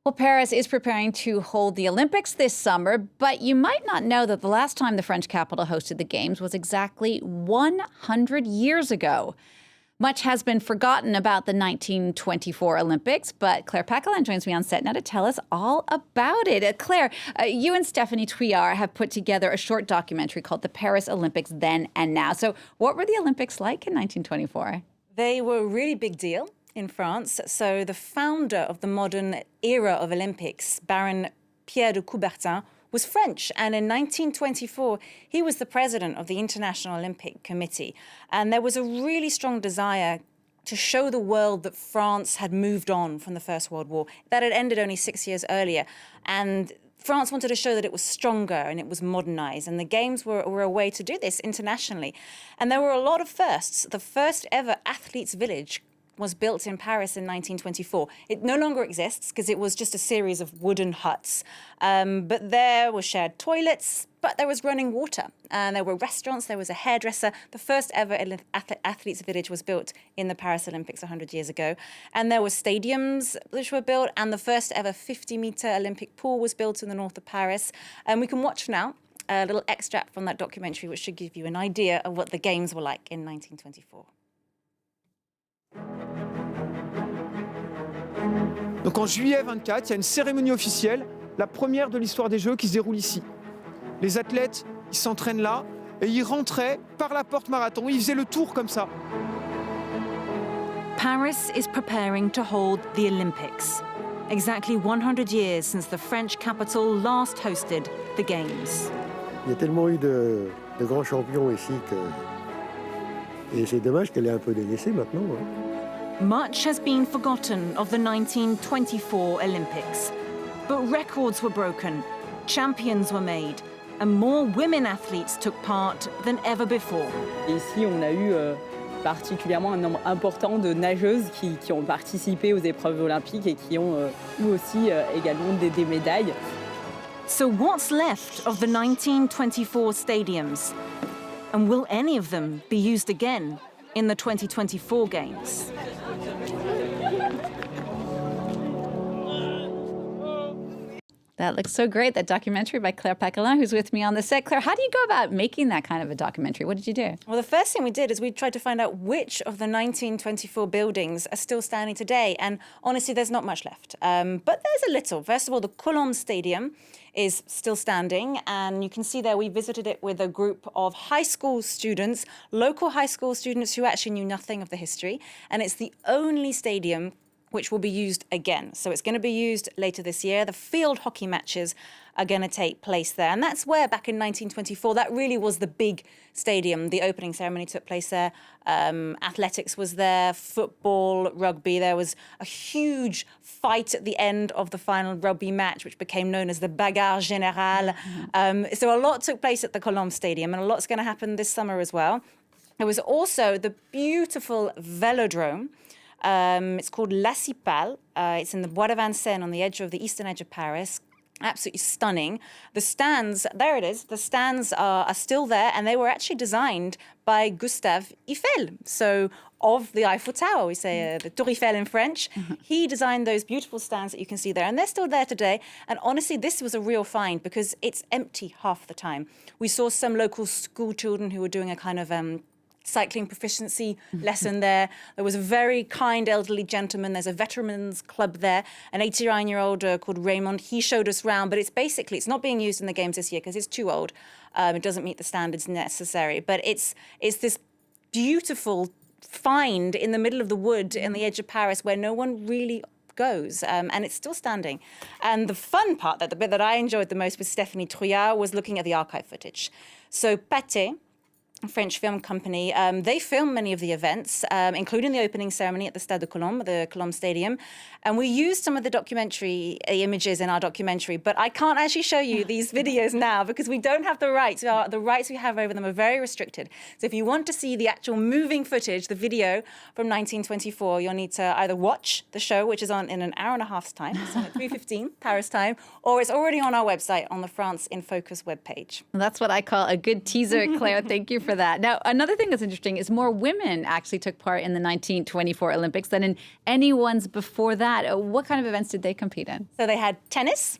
Well, Paris is preparing to hold the Olympics this summer, but you might not know that the last time the French capital hosted the Games was exactly 100 years ago. Much has been forgotten about the 1924 Olympics, but Claire Paquelin joins me on set now to tell us all about it. Claire, you and Stéphanie Trouillard have put together a short documentary called The Paris Olympics Then and Now. So what were the Olympics like in 1924? They were a really big deal in France. So the founder of the modern era of Olympics, Baron Pierre de Coubertin, was French. And in 1924, he was the president of the International Olympic Committee. And there was a really strong desire to show the world that France had moved on from the First World War, that had ended only 6 years earlier. And France wanted to show that it was stronger and it was modernized. And the Games were a way to do this internationally. And there were a lot of firsts. The first ever athletes' village was built in Paris in 1924. It no longer exists because it was just a series of wooden huts. But there were shared toilets, but there was running water. And there were restaurants, there was a hairdresser. The first ever athletes' village was built in the Paris Olympics 100 years ago. And there were stadiums which were built, and the first ever 50-meter Olympic pool was built in the north of Paris. And we can watch now a little extract from that documentary, which should give you an idea of what the Games were like in 1924. Donc en juillet 24, il y a une cérémonie officielle, la première de l'histoire des Jeux qui se déroule ici. Les athlètes, ils s'entraînent là et ils rentraient par la porte marathon. Ils faisaient le tour comme ça. Paris is preparing to hold the Olympics. Exactly 100 years since the French capital last hosted the Games. Il y a tellement eu de grands champions ici que... Et c'est dommage qu'elle ait un peu délaissé maintenant. Much has been forgotten of the 1924 Olympics. But records were broken, champions were made, and more women athletes took part than ever before. Ici, on a eu particulièrement un nombre important de nageuses qui ont participé aux épreuves olympiques et qui ont eu aussi également des médailles. So what's left of the 1924 stadiums? And will any of them be used again in the 2024 Games? That looks so great, that documentary by Claire Paquelin, who's with me on the set. Claire, how do you go about making that kind of a documentary? What did you do? Well, the first thing we did is we tried to find out which of the 1924 buildings are still standing today. And honestly, there's not much left. But there's a little. First of all, the Colombe Stadium is still standing. And you can see there we visited it with a group of high school students, local high school students who actually knew nothing of the history. And it's the only stadium which will be used again. So it's going to be used later this year. The field hockey matches are going to take place there. And that's where, back in 1924, that really was the big stadium. The opening ceremony took place there. Athletics was there, football, rugby. There was a huge fight at the end of the final rugby match, which became known as the Bagarre Générale. So a lot took place at the Colombe Stadium, and a lot's going to happen this summer as well. There was also the beautiful velodrome. It's called La Cipale. It's in the Bois de Vincennes on the eastern edge of Paris. Absolutely stunning. The stands, there it is, the stands are still there, and they were actually designed by Gustave Eiffel. So of the Eiffel Tower, we say the Tour Eiffel in French. He designed those beautiful stands that you can see there, and they're still there today. And honestly, this was a real find because it's empty half the time. We saw some local school children who were doing a kind of cycling proficiency lesson there. There was a very kind elderly gentleman. There's a veterans club there, an 89-year-old called Raymond. He showed us around, but it's not being used in the Games this year because it's too old. It doesn't meet the standards necessary. But it's this beautiful find in the middle of the wood in the edge of Paris where no one really goes, and it's still standing. And the fun part, the bit that I enjoyed the most with Stéphanie Trouillard, was looking at the archive footage. So Pathé, a French film company, they filmed many of the events, including the opening ceremony at the Stade de Colombe, the Colombe Stadium. And we used some of the documentary images in our documentary, but I can't actually show you these videos now because we don't have the rights. The rights we have over them are very restricted. So if you want to see the actual moving footage, the video from 1924, you'll need to either watch the show, which is on in an hour and a half's time, it's on at 3:15 Paris time, or it's already on our website on the France in Focus webpage. Well, that's what I call a good teaser, Claire. Thank you for that. Now, another thing that's interesting is more women actually took part in the 1924 Olympics than in any ones before that. What kind of events did they compete in? So they had tennis,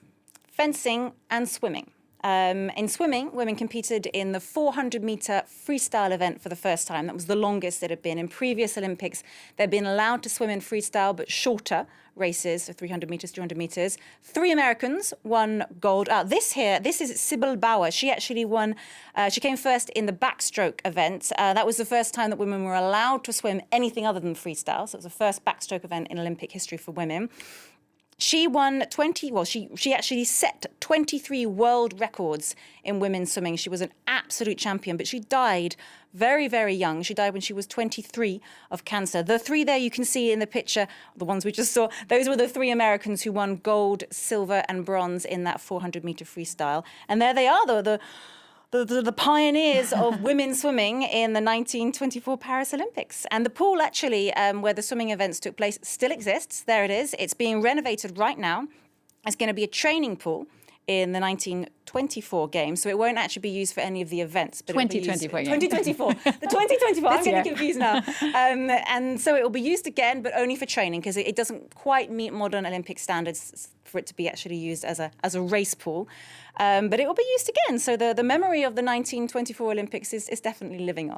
fencing, and swimming. In swimming, women competed in the 400-meter freestyle event for the first time. That was the longest it had been. In previous Olympics, they'd been allowed to swim in freestyle, but shorter races, so 300 meters, 200 meters. 3 Americans won gold. This is Sybil Bauer. She actually won, she came first in the backstroke event. That was the first time that women were allowed to swim anything other than freestyle. So it was the first backstroke event in Olympic history for women. She won she actually set 23 world records in women's swimming. She was an absolute champion, but she died very, very young. She died when she was 23 of cancer. The 3 there you can see in the picture, the ones we just saw, those were the 3 Americans who won gold, silver, and bronze in that 400-meter freestyle. And there they are, the pioneers of women swimming in the 1924 Paris Olympics. And the pool actually, where the swimming events took place, still exists. There it is. It's being renovated right now. It's going to be a training pool in the 1924 games, so it won't actually be used for any of the events. But 2024 games. 2024. The 2024. I'm This getting year. confused now. And so it will be used again, but only for training, because it doesn't quite meet modern Olympic standards for it to be actually used as a race pool. But it will be used again. So the memory of the 1924 Olympics is definitely living on.